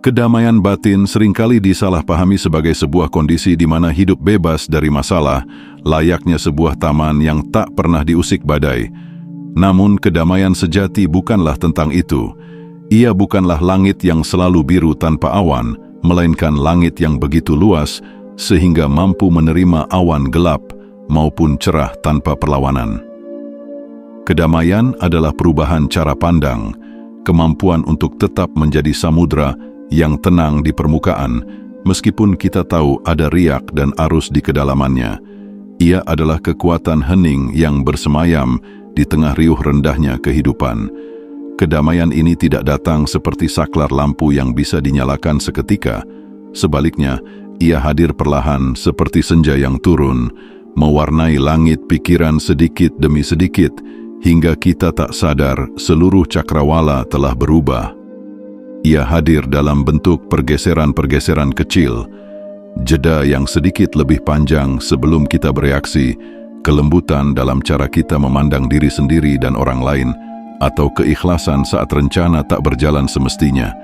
Kedamaian batin seringkali disalahpahami sebagai sebuah kondisi di mana hidup bebas dari masalah, layaknya sebuah taman yang tak pernah diusik badai. Namun kedamaian sejati bukanlah tentang itu. Ia bukanlah langit yang selalu biru tanpa awan, melainkan langit yang begitu luas sehingga mampu menerima awan gelap maupun cerah tanpa perlawanan. Kedamaian adalah perubahan cara pandang, kemampuan untuk tetap menjadi samudra yang tenang di permukaan, meskipun kita tahu ada riak dan arus di kedalamannya. Ia adalah kekuatan hening yang bersemayam di tengah riuh rendahnya kehidupan. Kedamaian ini tidak datang seperti saklar lampu yang bisa dinyalakan seketika. Sebaliknya, ia hadir perlahan seperti senja yang turun, mewarnai langit pikiran sedikit demi sedikit, hingga kita tak sadar seluruh cakrawala telah berubah. Ia hadir dalam bentuk pergeseran-pergeseran kecil, jeda yang sedikit lebih panjang sebelum kita bereaksi, kelembutan dalam cara kita memandang diri sendiri dan orang lain, atau keikhlasan saat rencana tak berjalan semestinya.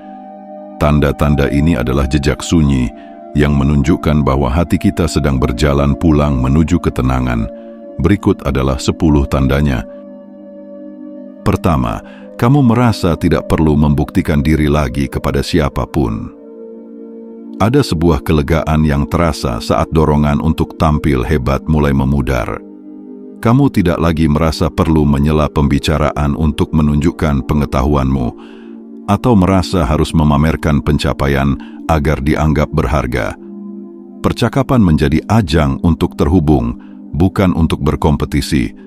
Tanda-tanda ini adalah jejak sunyi yang menunjukkan bahwa hati kita sedang berjalan pulang menuju ketenangan. Berikut adalah 10 tandanya. Pertama, kamu merasa tidak perlu membuktikan diri lagi kepada siapapun. Ada sebuah kelegaan yang terasa saat dorongan untuk tampil hebat mulai memudar. Kamu tidak lagi merasa perlu menyela pembicaraan untuk menunjukkan pengetahuanmu, atau merasa harus memamerkan pencapaian agar dianggap berharga. Percakapan menjadi ajang untuk terhubung, bukan untuk berkompetisi.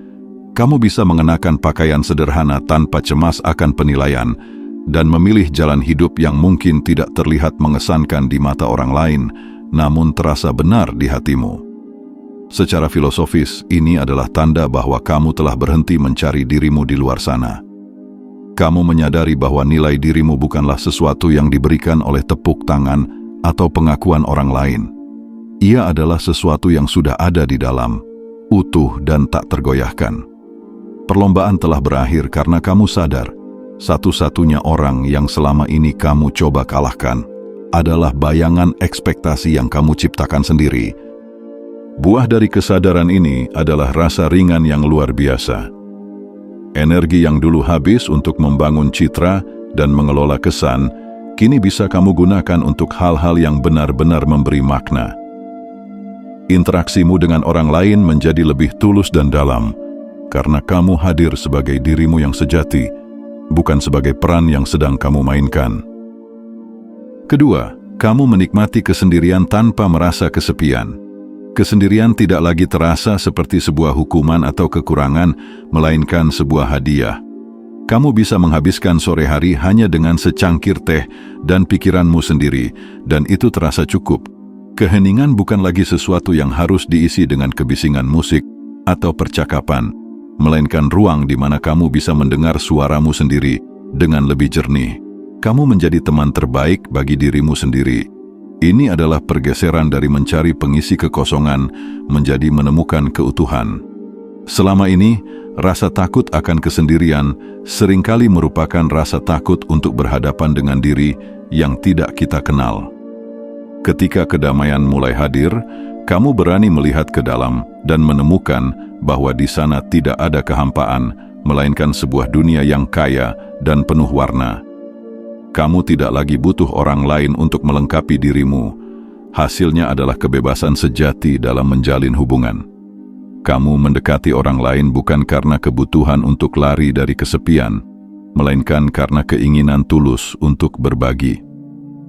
Kamu bisa mengenakan pakaian sederhana tanpa cemas akan penilaian dan memilih jalan hidup yang mungkin tidak terlihat mengesankan di mata orang lain, namun terasa benar di hatimu. Secara filosofis, ini adalah tanda bahwa kamu telah berhenti mencari dirimu di luar sana. Kamu menyadari bahwa nilai dirimu bukanlah sesuatu yang diberikan oleh tepuk tangan atau pengakuan orang lain. Ia adalah sesuatu yang sudah ada di dalam, utuh dan tak tergoyahkan. Perlombaan telah berakhir karena kamu sadar, satu-satunya orang yang selama ini kamu coba kalahkan adalah bayangan ekspektasi yang kamu ciptakan sendiri. Buah dari kesadaran ini adalah rasa ringan yang luar biasa. Energi yang dulu habis untuk membangun citra dan mengelola kesan, kini bisa kamu gunakan untuk hal-hal yang benar-benar memberi makna. Interaksimu dengan orang lain menjadi lebih tulus dan dalam, karena kamu hadir sebagai dirimu yang sejati, bukan sebagai peran yang sedang kamu mainkan. Kedua, kamu menikmati kesendirian tanpa merasa kesepian. Kesendirian tidak lagi terasa seperti sebuah hukuman atau kekurangan, melainkan sebuah hadiah. Kamu bisa menghabiskan sore hari hanya dengan secangkir teh dan pikiranmu sendiri, dan itu terasa cukup. Keheningan bukan lagi sesuatu yang harus diisi dengan kebisingan musik atau percakapan, melainkan ruang di mana kamu bisa mendengar suaramu sendiri dengan lebih jernih. Kamu menjadi teman terbaik bagi dirimu sendiri. Ini adalah pergeseran dari mencari pengisi kekosongan menjadi menemukan keutuhan. Selama ini, rasa takut akan kesendirian seringkali merupakan rasa takut untuk berhadapan dengan diri yang tidak kita kenal. Ketika kedamaian mulai hadir, kamu berani melihat ke dalam dan menemukan bahwa di sana tidak ada kehampaan, melainkan sebuah dunia yang kaya dan penuh warna. Kamu tidak lagi butuh orang lain untuk melengkapi dirimu. Hasilnya adalah kebebasan sejati dalam menjalin hubungan. Kamu mendekati orang lain bukan karena kebutuhan untuk lari dari kesepian, melainkan karena keinginan tulus untuk berbagi.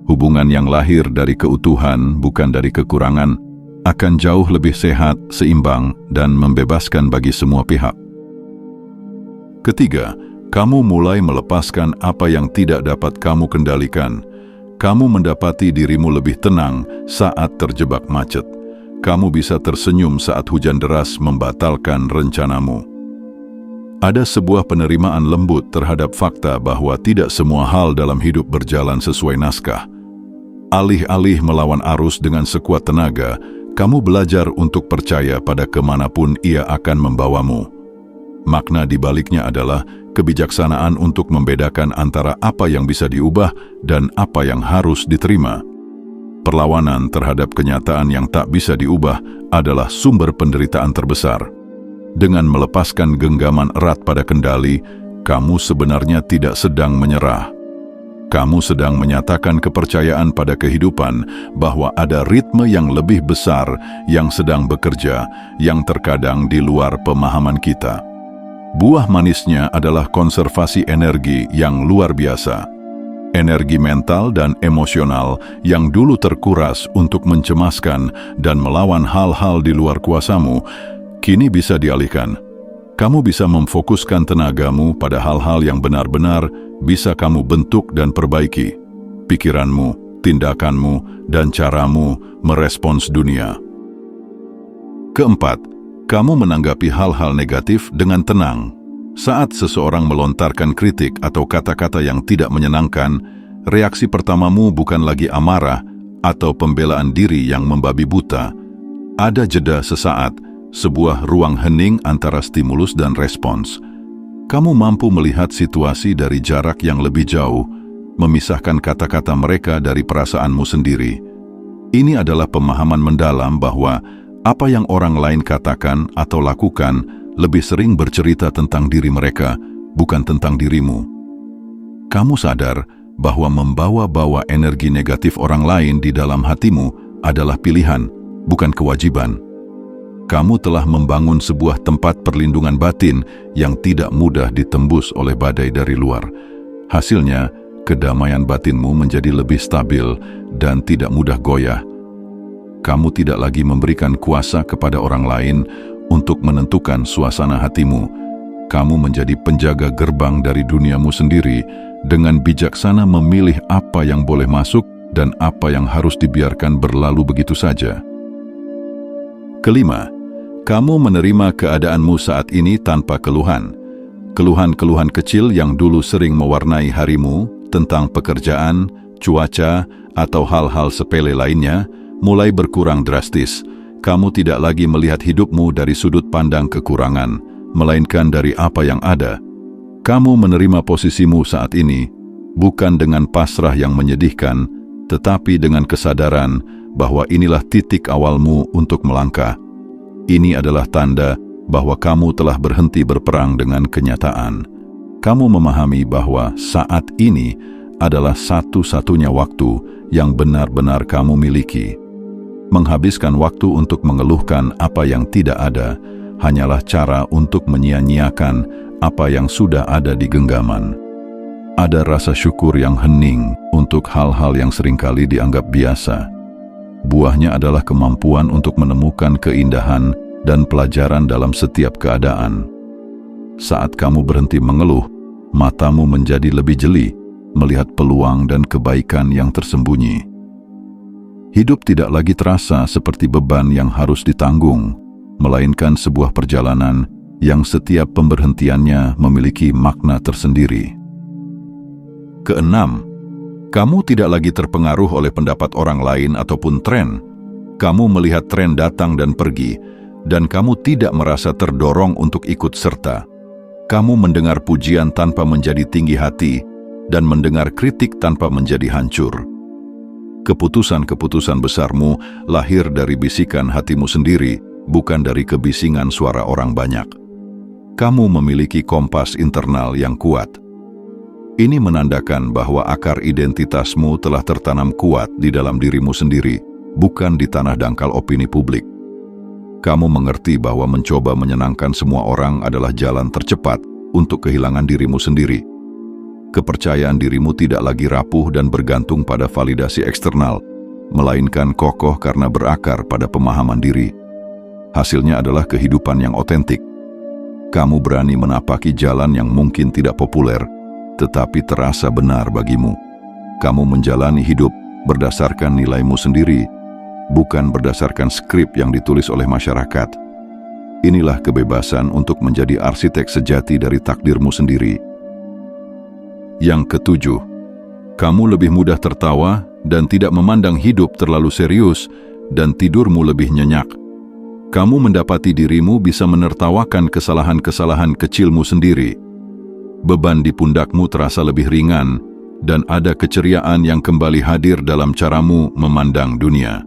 Hubungan yang lahir dari keutuhan, bukan dari kekurangan, akan jauh lebih sehat, seimbang, dan membebaskan bagi semua pihak. Ketiga, kamu mulai melepaskan apa yang tidak dapat kamu kendalikan. Kamu mendapati dirimu lebih tenang saat terjebak macet. Kamu bisa tersenyum saat hujan deras membatalkan rencanamu. Ada sebuah penerimaan lembut terhadap fakta bahwa tidak semua hal dalam hidup berjalan sesuai naskah. Alih-alih melawan arus dengan sekuat tenaga, kamu belajar untuk percaya pada kemanapun ia akan membawamu. Makna di baliknya adalah kebijaksanaan untuk membedakan antara apa yang bisa diubah dan apa yang harus diterima. Perlawanan terhadap kenyataan yang tak bisa diubah adalah sumber penderitaan terbesar. Dengan melepaskan genggaman erat pada kendali, kamu sebenarnya tidak sedang menyerah. Kamu sedang menyatakan kepercayaan pada kehidupan bahwa ada ritme yang lebih besar yang sedang bekerja, yang terkadang di luar pemahaman kita. Buah manisnya adalah konservasi energi yang luar biasa. Energi mental dan emosional yang dulu terkuras untuk mencemaskan dan melawan hal-hal di luar kuasamu, kini bisa dialihkan. Kamu bisa memfokuskan tenagamu pada hal-hal yang benar-benar bisa kamu bentuk dan perbaiki. Pikiranmu, tindakanmu, dan caramu merespons dunia. Keempat, kamu menanggapi hal-hal negatif dengan tenang. Saat seseorang melontarkan kritik atau kata-kata yang tidak menyenangkan, reaksi pertamamu bukan lagi amarah atau pembelaan diri yang membabi buta. Ada jeda sesaat, sebuah ruang hening antara stimulus dan respons. Kamu mampu melihat situasi dari jarak yang lebih jauh, memisahkan kata-kata mereka dari perasaanmu sendiri. Ini adalah pemahaman mendalam bahwa apa yang orang lain katakan atau lakukan lebih sering bercerita tentang diri mereka, bukan tentang dirimu. Kamu sadar bahwa membawa-bawa energi negatif orang lain di dalam hatimu adalah pilihan, bukan kewajiban. Kamu telah membangun sebuah tempat perlindungan batin yang tidak mudah ditembus oleh badai dari luar. Hasilnya, kedamaian batinmu menjadi lebih stabil dan tidak mudah goyah. Kamu tidak lagi memberikan kuasa kepada orang lain untuk menentukan suasana hatimu. Kamu menjadi penjaga gerbang dari duniamu sendiri dengan bijaksana memilih apa yang boleh masuk dan apa yang harus dibiarkan berlalu begitu saja. Kelima, kamu menerima keadaanmu saat ini tanpa keluhan. Keluhan-keluhan kecil yang dulu sering mewarnai harimu tentang pekerjaan, cuaca, atau hal-hal sepele lainnya mulai berkurang drastis. Kamu tidak lagi melihat hidupmu dari sudut pandang kekurangan, melainkan dari apa yang ada. Kamu menerima posisimu saat ini, bukan dengan pasrah yang menyedihkan, tetapi dengan kesadaran bahwa inilah titik awalmu untuk melangkah. Ini adalah tanda bahwa kamu telah berhenti berperang dengan kenyataan. Kamu memahami bahwa saat ini adalah satu-satunya waktu yang benar-benar kamu miliki. Menghabiskan waktu untuk mengeluhkan apa yang tidak ada hanyalah cara untuk menyia-nyiakan apa yang sudah ada di genggaman. Ada rasa syukur yang hening untuk hal-hal yang seringkali dianggap biasa. Buahnya adalah kemampuan untuk menemukan keindahan dan pelajaran dalam setiap keadaan. Saat kamu berhenti mengeluh, matamu menjadi lebih jeli, melihat peluang dan kebaikan yang tersembunyi. Hidup tidak lagi terasa seperti beban yang harus ditanggung, melainkan sebuah perjalanan yang setiap pemberhentiannya memiliki makna tersendiri. Keenam, kamu tidak lagi terpengaruh oleh pendapat orang lain ataupun tren. Kamu melihat tren datang dan pergi, dan kamu tidak merasa terdorong untuk ikut serta. Kamu mendengar pujian tanpa menjadi tinggi hati, dan mendengar kritik tanpa menjadi hancur. Keputusan-keputusan besarmu lahir dari bisikan hatimu sendiri, bukan dari kebisingan suara orang banyak. Kamu memiliki kompas internal yang kuat. Ini menandakan bahwa akar identitasmu telah tertanam kuat di dalam dirimu sendiri, bukan di tanah dangkal opini publik. Kamu mengerti bahwa mencoba menyenangkan semua orang adalah jalan tercepat untuk kehilangan dirimu sendiri. Kepercayaan dirimu tidak lagi rapuh dan bergantung pada validasi eksternal, melainkan kokoh karena berakar pada pemahaman diri. Hasilnya adalah kehidupan yang otentik. Kamu berani menapaki jalan yang mungkin tidak populer, tetapi terasa benar bagimu. Kamu menjalani hidup berdasarkan nilaimu sendiri, bukan berdasarkan skrip yang ditulis oleh masyarakat. Inilah kebebasan untuk menjadi arsitek sejati dari takdirmu sendiri. Yang ketujuh, kamu lebih mudah tertawa dan tidak memandang hidup terlalu serius, dan tidurmu lebih nyenyak. Kamu mendapati dirimu bisa menertawakan kesalahan-kesalahan kecilmu sendiri. Beban di pundakmu terasa lebih ringan, dan ada keceriaan yang kembali hadir dalam caramu memandang dunia.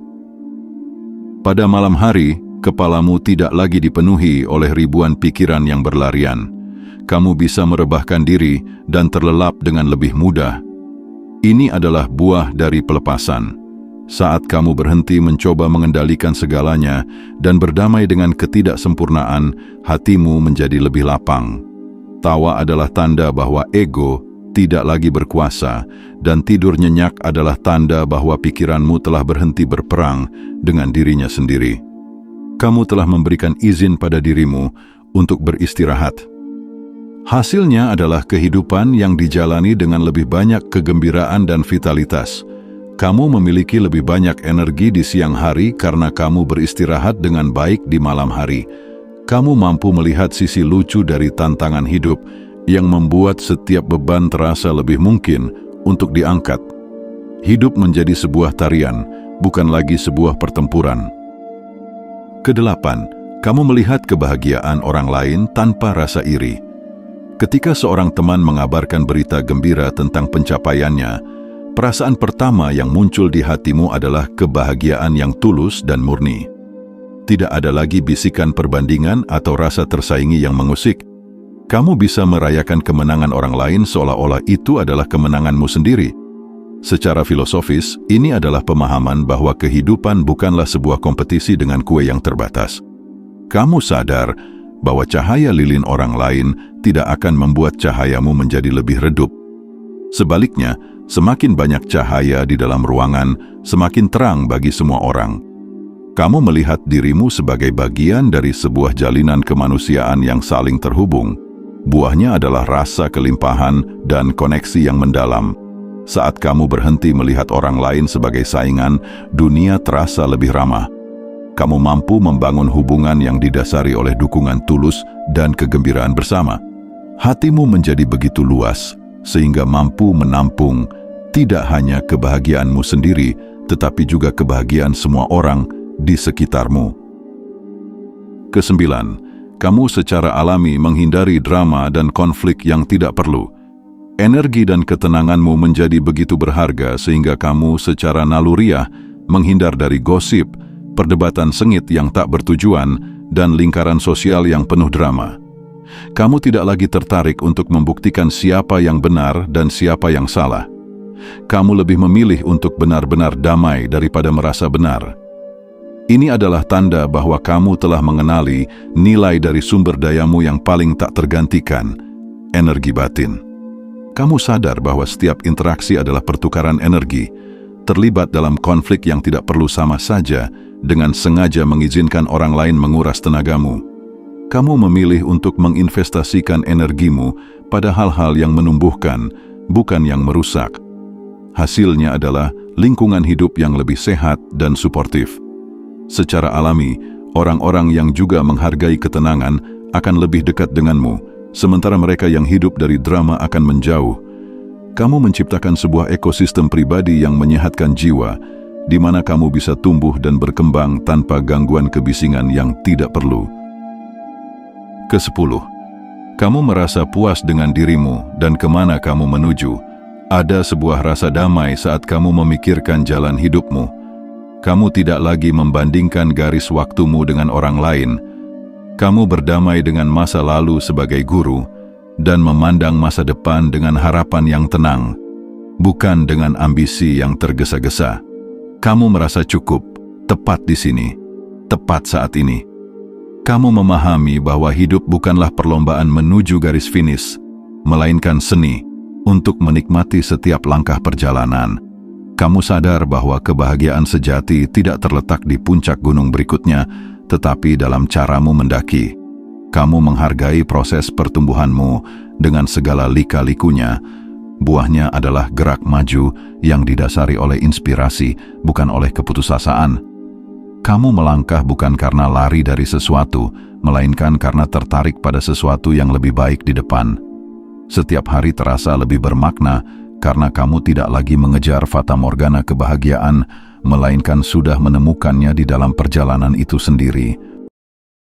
Pada malam hari, kepalamu tidak lagi dipenuhi oleh ribuan pikiran yang berlarian. Kamu bisa merebahkan diri dan terlelap dengan lebih mudah. Ini adalah buah dari pelepasan. Saat kamu berhenti mencoba mengendalikan segalanya dan berdamai dengan ketidaksempurnaan, hatimu menjadi lebih lapang. Tawa adalah tanda bahwa ego tidak lagi berkuasa, dan tidur nyenyak adalah tanda bahwa pikiranmu telah berhenti berperang dengan dirinya sendiri. Kamu telah memberikan izin pada dirimu untuk beristirahat. Hasilnya adalah kehidupan yang dijalani dengan lebih banyak kegembiraan dan vitalitas. Kamu memiliki lebih banyak energi di siang hari karena kamu beristirahat dengan baik di malam hari. Kamu mampu melihat sisi lucu dari tantangan hidup yang membuat setiap beban terasa lebih mungkin untuk diangkat. Hidup menjadi sebuah tarian, bukan lagi sebuah pertempuran. Kedelapan, kamu melihat kebahagiaan orang lain tanpa rasa iri. Ketika seorang teman mengabarkan berita gembira tentang pencapaiannya, perasaan pertama yang muncul di hatimu adalah kebahagiaan yang tulus dan murni. Tidak ada lagi bisikan perbandingan atau rasa tersaingi yang mengusik. Kamu bisa merayakan kemenangan orang lain seolah-olah itu adalah kemenanganmu sendiri. Secara filosofis, ini adalah pemahaman bahwa kehidupan bukanlah sebuah kompetisi dengan kue yang terbatas. Kamu sadar bahwa cahaya lilin orang lain tidak akan membuat cahayamu menjadi lebih redup. Sebaliknya, semakin banyak cahaya di dalam ruangan, semakin terang bagi semua orang. Kamu melihat dirimu sebagai bagian dari sebuah jalinan kemanusiaan yang saling terhubung. Buahnya adalah rasa kelimpahan dan koneksi yang mendalam. Saat kamu berhenti melihat orang lain sebagai saingan, dunia terasa lebih ramah. Kamu mampu membangun hubungan yang didasari oleh dukungan tulus dan kegembiraan bersama. Hatimu menjadi begitu luas, sehingga mampu menampung tidak hanya kebahagiaanmu sendiri, tetapi juga kebahagiaan semua orang di sekitarmu. Kesembilan, kamu secara alami menghindari drama dan konflik yang tidak perlu. Energi dan ketenanganmu menjadi begitu berharga sehingga kamu secara naluriah menghindar dari gosip, perdebatan sengit yang tak bertujuan, dan lingkaran sosial yang penuh drama. Kamu tidak lagi tertarik untuk membuktikan siapa yang benar dan siapa yang salah. Kamu lebih memilih untuk benar-benar damai daripada merasa benar. Ini adalah tanda bahwa kamu telah mengenali nilai dari sumber dayamu yang paling tak tergantikan, energi batin. Kamu sadar bahwa setiap interaksi adalah pertukaran energi, terlibat dalam konflik yang tidak perlu sama saja dengan sengaja mengizinkan orang lain menguras tenagamu. Kamu memilih untuk menginvestasikan energimu pada hal-hal yang menumbuhkan, bukan yang merusak. Hasilnya adalah lingkungan hidup yang lebih sehat dan suportif. Secara alami, orang-orang yang juga menghargai ketenangan akan lebih dekat denganmu, sementara mereka yang hidup dari drama akan menjauh. Kamu menciptakan sebuah ekosistem pribadi yang menyehatkan jiwa, di mana kamu bisa tumbuh dan berkembang tanpa gangguan kebisingan yang tidak perlu. Kesepuluh, kamu merasa puas dengan dirimu dan kemana kamu menuju. Ada sebuah rasa damai saat kamu memikirkan jalan hidupmu. Kamu tidak lagi membandingkan garis waktumu dengan orang lain. Kamu berdamai dengan masa lalu sebagai guru dan memandang masa depan dengan harapan yang tenang, bukan dengan ambisi yang tergesa-gesa. Kamu merasa cukup, tepat di sini, tepat saat ini. Kamu memahami bahwa hidup bukanlah perlombaan menuju garis finish, melainkan seni untuk menikmati setiap langkah perjalanan. Kamu sadar bahwa kebahagiaan sejati tidak terletak di puncak gunung berikutnya, tetapi dalam caramu mendaki. Kamu menghargai proses pertumbuhanmu dengan segala lika-likunya. Buahnya adalah gerak maju yang didasari oleh inspirasi, bukan oleh keputusasaan. Kamu melangkah bukan karena lari dari sesuatu, melainkan karena tertarik pada sesuatu yang lebih baik di depan. Setiap hari terasa lebih bermakna karena kamu tidak lagi mengejar fatamorgana kebahagiaan, melainkan sudah menemukannya di dalam perjalanan itu sendiri.